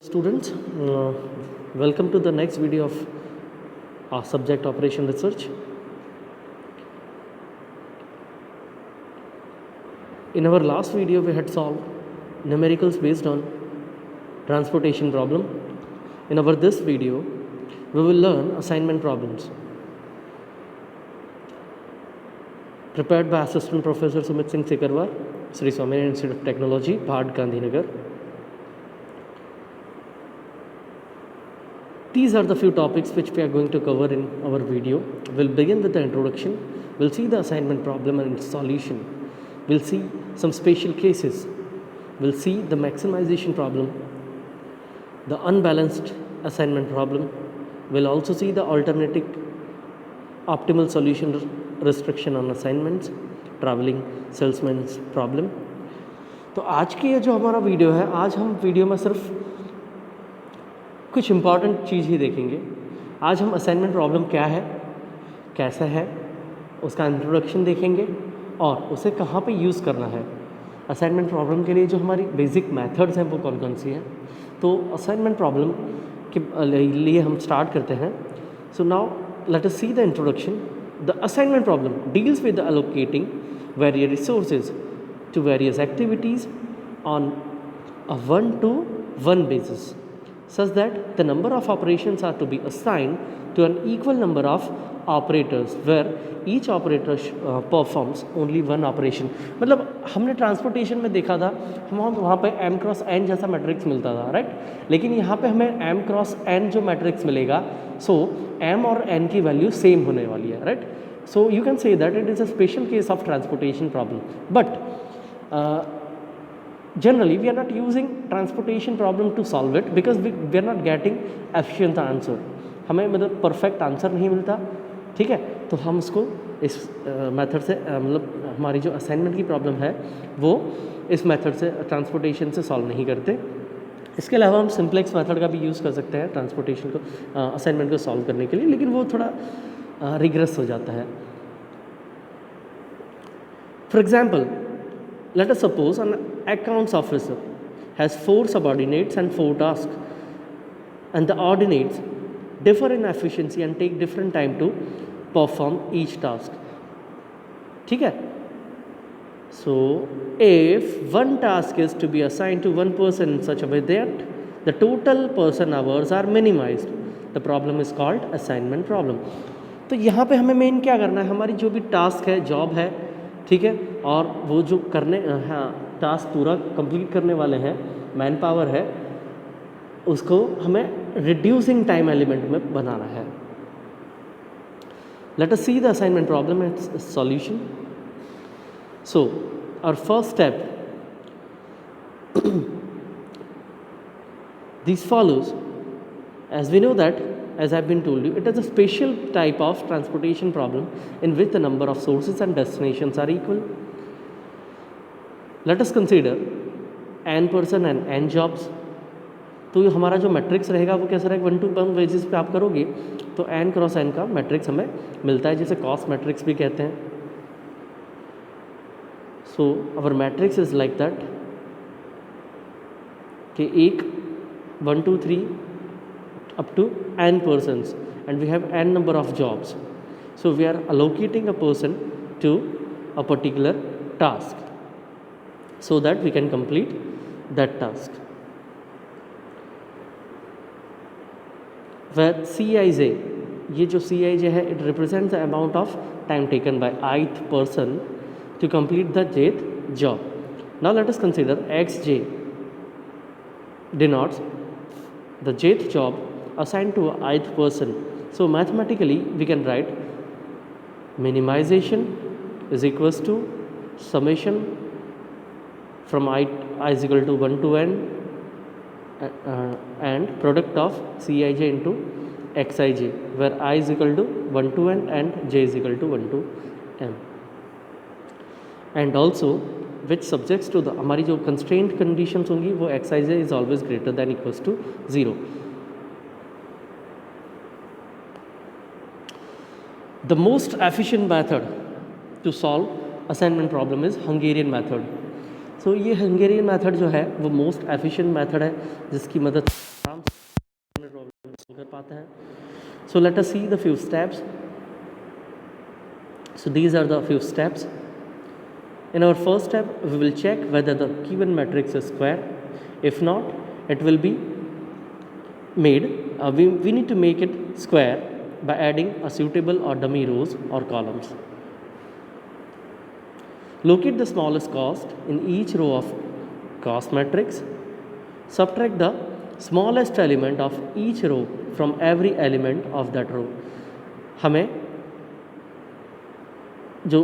Students, welcome to the next video of our subject operation research. In our last video we had solved numericals based on transportation problem. In our this video we will learn assignment problems prepared by Assistant Professor Sumit Singh Sekarwar, Sri Swaminarayan Institute of Technology, Bhad, Gandhinagar. These are the few topics which we are going to cover in our video. We'll begin with the introduction. We'll see the assignment problem and its solution. We'll see some special cases. We'll see the maximization problem, the unbalanced assignment problem. We'll also see the alternative optimal solution restriction on assignments, traveling salesman's problem. तो आज की ये जो हमारा video है, आज हम video में सिर्फ कुछ इम्पॉर्टेंट चीज़ ही देखेंगे. आज हम असाइनमेंट प्रॉब्लम क्या है, कैसा है, उसका इंट्रोडक्शन देखेंगे और उसे कहाँ पे यूज़ करना है. असाइनमेंट प्रॉब्लम के लिए जो हमारी बेसिक मेथड्स हैं वो कौन कौन सी हैं. तो असाइनमेंट प्रॉब्लम के लिए हम स्टार्ट करते हैं. So now let us see the introduction. The assignment problem deals with allocating various resources to various activities on a one-to-one basis, such that the number of operations are to be assigned to an equal number of operators where each operator performs only one operation. मतलब हमने transportation में देखा था, हम वहाँ पे m cross n जैसा matrix मिलता था, राइट. लेकिन यहाँ पे हमें m क्रॉस n जो मैट्रिक्स मिलेगा, सो m और n की वैल्यू सेम होने वाली है, right. So you can say that it is a special case of transportation problem. But generally we are not using transportation problem to solve it because we are not getting efficient answer. हमें मतलब perfect answer नहीं मिलता, ठीक है. तो हम उसको इस मेथड से मतलब हमारी जो असाइनमेंट की प्रॉब्लम है वो इस मेथड से ट्रांसपोर्टेशन से सॉल्व नहीं करते. इसके अलावा हम सिंप्लेक्स मेथड का भी यूज़ कर सकते हैं ट्रांसपोर्टेशन को असाइनमेंट को सॉल्व करने के लिए, लेकिन वो थोड़ा रिग्रेस हो जाता है. For example, let us suppose an accounts officer has 4 subordinates and 4 tasks, and the ordinates differ in efficiency and take different time to perform each task. ठीक है. So if one task is to be assigned to one person in such a way that the total person hours are minimized, the problem is called assignment problem. तो यहाँ पे हमें main क्या करना है, हमारी जो भी टास्क है, जॉब है, ठीक है, और वो जो करने टास्क पूरा कंप्लीट करने वाले हैं, मैन पावर है, उसको हमें रिड्यूसिंग टाइम एलिमेंट में बनाना है. Let us see the assignment problem and solution. So our first step, this follows. as we know that, as I've been told you, it is a special type of transportation problem in which the number of sources and destinations are equal. Let us consider n person and n jobs. तो हमारा जो matrix रहेगा वो कैसा रहेगा, 1-to-1 basis पे आप करोगे तो n क्रॉस n का मैट्रिक्स हमें मिलता है, जिसे कॉस्ट मैट्रिक्स भी कहते हैं. सो अवर मैट्रिक्स इज लाइक दैट कि 1, 2, 3 up to n persons and we have n number of jobs. So we are allocating a person to a particular task so that we can complete that task. Where Cij, ये जो Cij है, it represents the amount of time taken by ith person to complete the jth job. Now let us consider Xj denotes the jth job assigned to a ith person. So mathematically we can write minimization is equals to summation from I is equal to 1 to n and product of Cij into Xij, where I is equal to 1 to n and j is equal to 1 to m. And also which subjects to the हमारी जो constraint conditions होंगी वो Xij is always greater than equals to 0. The most efficient method to solve assignment problem is Hungarian method. So ये Hungarian method जो है वो most efficient method है, जिसकी मदद कर पाते हैं. So let us see the few steps. So these are the few steps. In our first step, we will check whether the given matrix is square. If not, it will be made. We need to make it square by adding a suitable or dummy rows or columns. Locate the smallest cost in each row of cost matrix. Subtract the smallest element of each row from every element of that row. हमें जो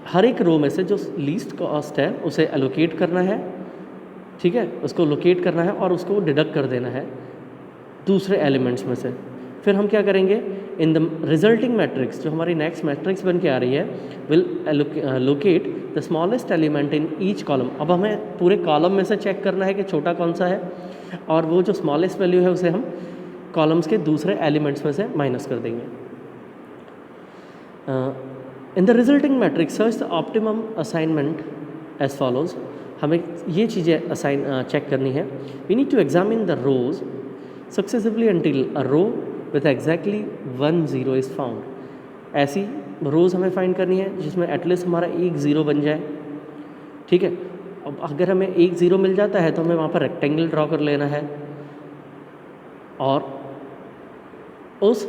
हर एक रो में से जो least cost है उसे allocate करना है, ठीक है, उसको लोकेट करना है और उसको डिडक्ट कर देना है दूसरे एलिमेंट्स में से. फिर हम क्या करेंगे, इन द रिजल्टिंग मैट्रिक्स, जो हमारी नेक्स्ट मैट्रिक्स बन के आ रही है, will locate the smallest element in each column. अब हमें पूरे कॉलम में से चेक करना है कि छोटा कौन सा है, और वो जो स्मॉलेस्ट वैल्यू है उसे हम कॉलम्स के दूसरे एलिमेंट्स में से माइनस कर देंगे. In the resulting matrix search the optimum assignment as follows. हमें ये चीज़ें चेक करनी है. We need to examine the rows successively until a row with exactly 1 0 is found. ऐसी रोज़ हमें फाइंड करनी है जिसमें एटलीस्ट हमारा एक ज़ीरो बन जाए, ठीक है. अब अगर हमें एक ज़ीरो मिल जाता है तो हमें वहाँ पर रेक्टेंगल ड्रॉ कर लेना है, और उस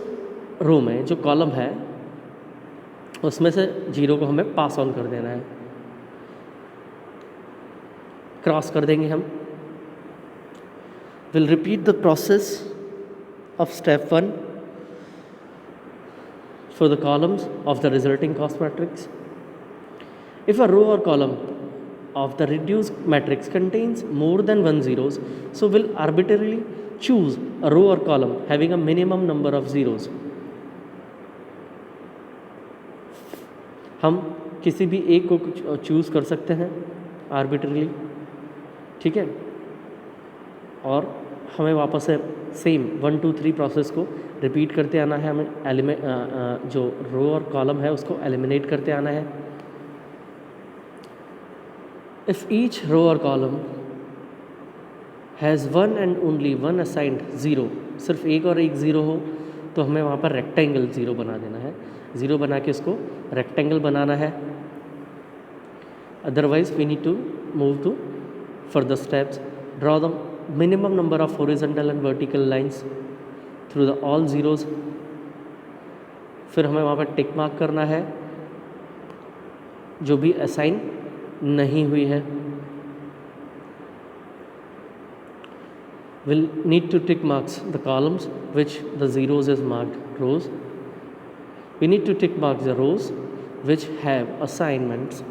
रो में जो कॉलम है उसमें से जीरो को हमें पास ऑन कर देना है, क्रॉस कर देंगे हम. Will repeat the process of step 1 for the columns of the resulting cost matrix. If a row or column of the reduced matrix contains more than 1 zeros, so we'll arbitrarily choose a row or column having a minimum number of zeros. हम किसी भी एक को choose कर सकते हैं arbitrarily, ठीक है, और हमें वापस से सेम 1 2 3 प्रोसेस को रिपीट करते आना है. हमें जो रो और कॉलम है उसको एलिमिनेट करते आना है. इफ़ ईच रो और column has one and only one assigned zero, सिर्फ एक और एक ज़ीरो हो तो हमें वहाँ पर रेक्टेंगल ज़ीरो बना देना है. ज़ीरो बना के उसको रेक्टेंगल बनाना है. Otherwise we need to move to further steps. Draw the minimum number of horizontal and vertical lines through the all zeros. फिर हमें वहाँ पर टिक मार्क करना है जो भी असाइन नहीं हुई है. We'll need to tick marks the columns which the zeros is marked rows. We need to tick mark the rows which have assignments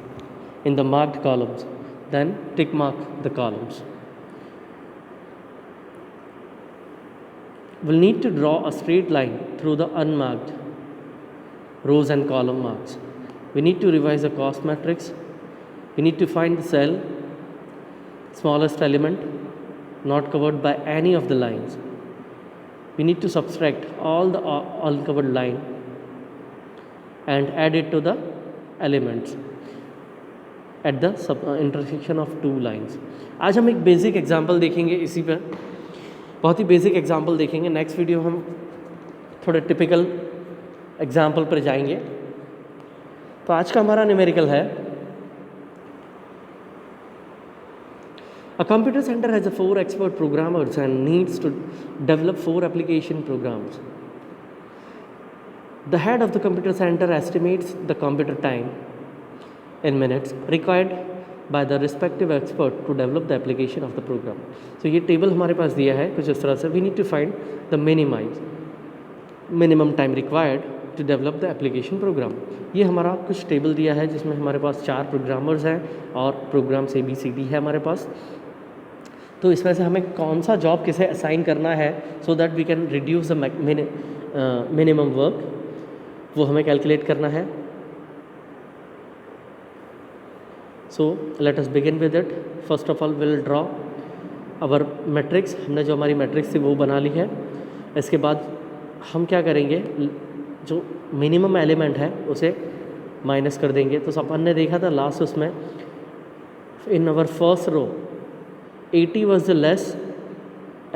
in the marked columns. Then tick mark the columns. We'll need to draw a straight line through the unmarked rows and column marks. We need to revise the cost matrix. We need to find the cell smallest element not covered by any of the lines. We need to subtract all the uncovered line and add it to the elements at the intersection of two lines. आज हम एक basic example देखेंगे, इसी पर बहुत ही basic example देखेंगे. Next video हम थोड़े टिपिकल एग्जाम्पल पर जाएंगे. तो आज का हमारा न्यूमेरिकल है, a computer centre has 4 expert programmers and needs to develop 4 application programs. The head of the computer centre estimates the computer time in minutes required by the respective expert to develop the application of the program. So ये table हमारे पास दिया है कुछ इस तरह से. We need to find the minimum time required to develop the application program. ये हमारा कुछ टेबल दिया है जिसमें हमारे पास 4 प्रोग्रामर्स हैं और प्रोग्राम्स ABCD है हमारे पास. तो इसमें से हमें कौन सा जॉब किसे असाइन करना है so that we can reduce the minimum work, वो हमें कैलकुलेट करना है. So let us begin with it. First of all we'll draw our matrix. हमने जो हमारी मैट्रिक्स थी वो बना ली है. इसके बाद हम क्या करेंगे, जो मिनिमम एलिमेंट है उसे माइनस कर देंगे. तो अपन ने देखा था लास्ट उसमें in our first row 80 was the less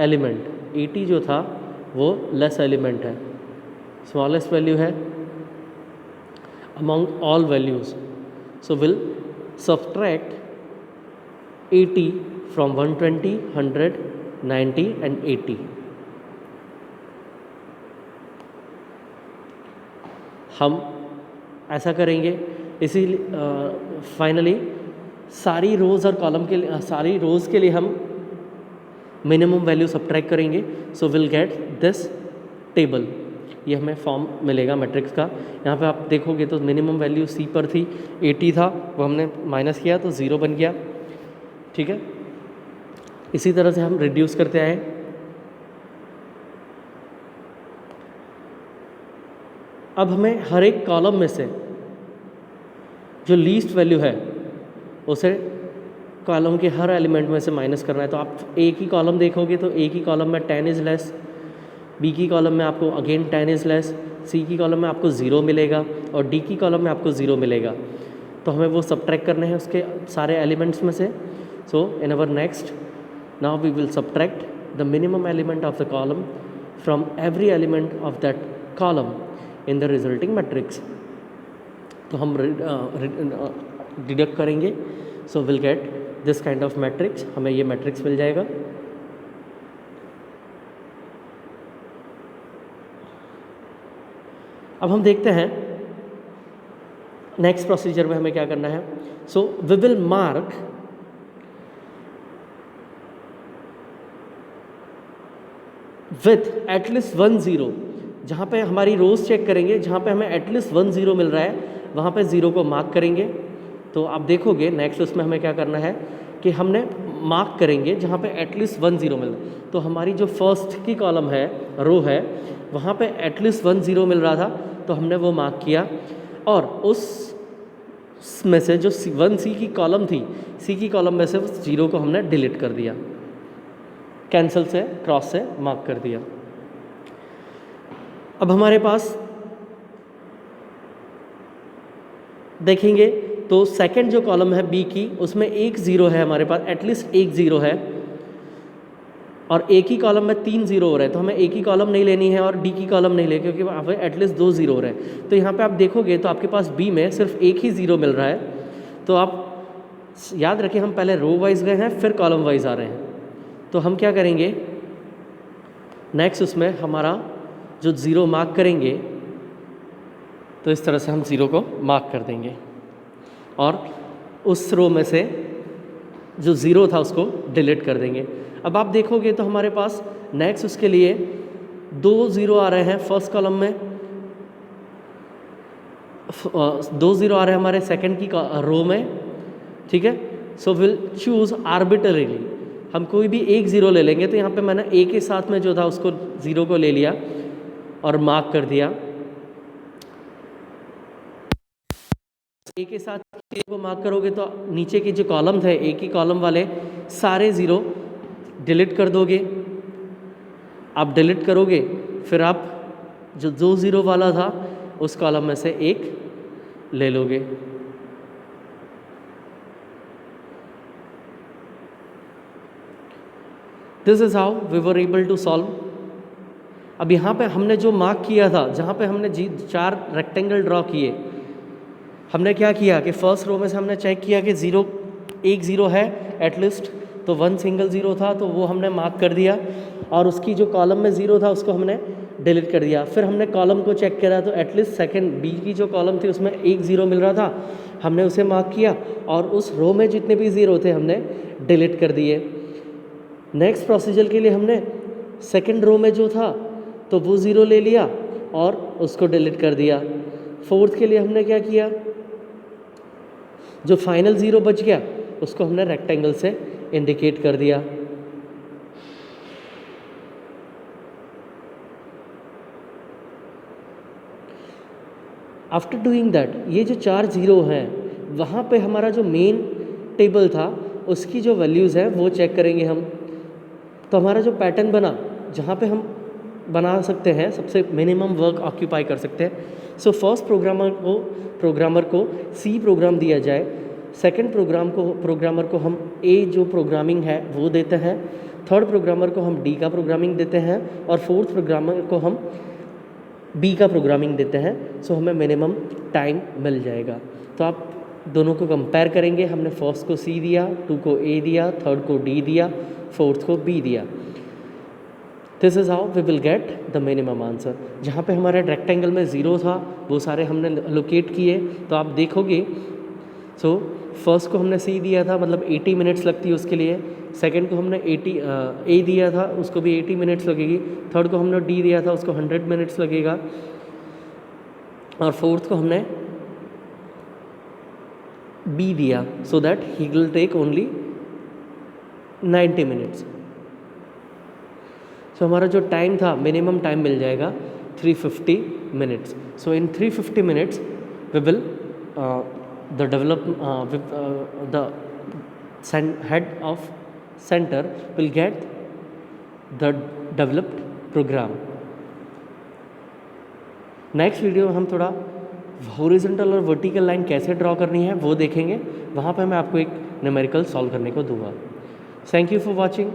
element. 80 जो था वो लेस एलिमेंट है, स्मॉलेस्ट वैल्यू है among all values. So we'll subtract 80 from 120, 100, 90 and 80. हम ऐसा करेंगे, इसीलिए फाइनली सारी रोज़ और कॉलम के लिए, सारी रोज़ के लिए हम मिनिमम वैल्यू सब्ट्रैक्ट करेंगे. So will get this table. ये हमें फॉर्म मिलेगा मैट्रिक्स का. यहाँ पे आप देखोगे तो मिनिमम वैल्यू सी पर थी, 80 था, वो हमने माइनस किया तो 0 बन गया. ठीक है, इसी तरह से हम रिड्यूस करते आए. अब हमें हर एक कॉलम में से जो लीस्ट वैल्यू है उसे कॉलम के हर एलिमेंट में से माइनस करना है. तो आप एक ही कॉलम देखोगे तो एक ही कॉलम में 10 इज़ लेस, बी की कॉलम में आपको अगेन 10 इज़ लेस, सी की कॉलम में आपको 0 मिलेगा और डी की कॉलम में आपको 0 मिलेगा. तो हमें वो सब्ट्रैक्ट करने हैं उसके सारे एलिमेंट्स में से. So in our next now we will subtract the minimum element of the column from every element of that column in the resulting matrix. तो हम डिडक्ट करेंगे. So will get this kind of matrix. हमें ये matrix मिल जाएगा. अब हम देखते हैं नेक्स्ट प्रोसीजर में हमें क्या करना है. So we will mark with at least 1 0. जहाँ पे हमारी रोज चेक करेंगे, जहाँ पे हमें एटलीस्ट 1 0 मिल रहा है वहाँ पे 0 को मार्क करेंगे. तो आप देखोगे नेक्स्ट उसमें हमें क्या करना है कि हमने मार्क करेंगे जहाँ पे एटलीस्ट 1 0 मिल रहा है. तो हमारी जो फर्स्ट की कॉलम है, रो है, वहाँ पे एटलीस्ट 1 0 मिल रहा था तो हमने वो मार्क किया. और उस में से जो 1 सी की कॉलम थी, सी की कॉलम में से उस 0 को हमने डिलीट कर दिया, कैंसिल से, क्रॉस से मार्क कर दिया. अब हमारे पास देखेंगे तो सेकंड जो कॉलम है बी की, उसमें एक 0 है हमारे पास, एटलीस्ट एक 0 है. और एक ही कॉलम में 3 0 हो रहे हैं तो हमें एक ही कॉलम नहीं लेनी है और डी की कॉलम नहीं ले, क्योंकि वहाँ पे एटलीस्ट 2 0 हो रहे हैं. तो यहाँ पे आप देखोगे तो आपके पास बी में सिर्फ एक ही 0 मिल रहा है. तो आप याद रखें हम पहले रो वाइज गए हैं फिर कॉलम वाइज आ रहे हैं. तो हम क्या करेंगे नेक्स्ट, उसमें हमारा जो 0 मार्क करेंगे तो इस तरह से हम 0 को मार्क कर देंगे और उस रो में से जो 0 था उसको डिलीट कर देंगे. अब आप देखोगे तो हमारे पास नेक्स्ट उसके लिए 2 0 आ रहे हैं फर्स्ट कॉलम में, 2 0 आ रहे हैं हमारे सेकंड की रो में. ठीक है, सो विल चूज़ आर्बिटरीली. हम कोई भी एक 0 ले लेंगे. तो यहाँ पे मैंने ए के साथ में जो था उसको 0 को ले लिया और मार्क कर दिया. ए के साथ को मार्क करोगे तो नीचे के जो कॉलम थे, ए की कॉलम वाले सारे 0 डिलीट कर दोगे. आप डिलीट करोगे फिर आप जो 2 0 वाला था उस कॉलम में से एक ले लोगे. This is how we were able to solve. अब यहाँ पे हमने जो मार्क किया था, जहाँ पे हमने 4 रेक्टेंगल ड्रॉ किए, हमने क्या किया कि फर्स्ट रो में से हमने चेक किया कि 0 एक 0 है एटलीस्ट. तो 1 सिंगल 0 था तो वो हमने मार्क कर दिया और उसकी जो कॉलम में 0 था उसको हमने डिलीट कर दिया. फिर हमने कॉलम को चेक करा तो एटलीस्ट सेकंड बी की जो कॉलम थी उसमें एक 0 मिल रहा था, हमने उसे मार्क किया और उस रो में जितने भी 0 थे हमने डिलीट कर दिए. नेक्स्ट प्रोसीजर के लिए हमने सेकंड रो में जो था तो वो 0 ले लिया और उसको डिलीट कर दिया. फोर्थ के लिए हमने क्या किया, जो फाइनल 0 बच गया उसको हमने रेक्टेंगल से इंडिकेट कर दिया. आफ्टर डूइंग दैट, ये जो 4 0 हैं वहाँ पे हमारा जो मेन टेबल था उसकी जो वैल्यूज़ हैं वो चेक करेंगे हम. तो हमारा जो पैटर्न बना, जहाँ पे हम बना सकते हैं सबसे मिनिमम वर्क ऑक्यूपाई कर सकते हैं. सो फर्स्ट प्रोग्रामर को सी प्रोग्राम दिया जाए, सेकंड प्रोग्रामर को हम ए जो प्रोग्रामिंग है वो देते हैं थर्ड प्रोग्रामर को हम डी का प्रोग्रामिंग देते हैं और फोर्थ प्रोग्रामर को हम बी का प्रोग्रामिंग देते हैं। सो हमें मिनिमम टाइम मिल जाएगा। तो आप दोनों को कंपेयर करेंगे। हमने फर्स्ट को सी दिया, टू को ए दिया, थर्ड को डी दिया, फोर्थ को बी दिया। This is how we will get the minimum answer. जहाँ पे हमारे रेक्टेंगल में ज़ीरो था वो सारे हमने लोकेट किए। तो आप देखोगे, सो फर्स्ट को हमने सी दिया था, मतलब 80 मिनट्स लगती है उसके लिए। सेकंड को हमने ए दिया था, उसको भी 80 मिनट्स लगेगी। थर्ड को हमने डी दिया था, उसको 100 मिनट्स लगेगा। और फोर्थ को हमने बी दिया, so that he will take only 90 minutes. So हमारा जो टाइम था, मिनिमम टाइम मिल जाएगा 350 minutes. So in 350 minutes we will the head of center will get the developed program. Next video में हम थोड़ा हॉरिजॉन्टल और वर्टिकल लाइन कैसे ड्रॉ करनी है वो देखेंगे। वहाँ पे मैं आपको एक न्यूमेरिकल सॉल्व करने को दूंगा। Thank you for watching.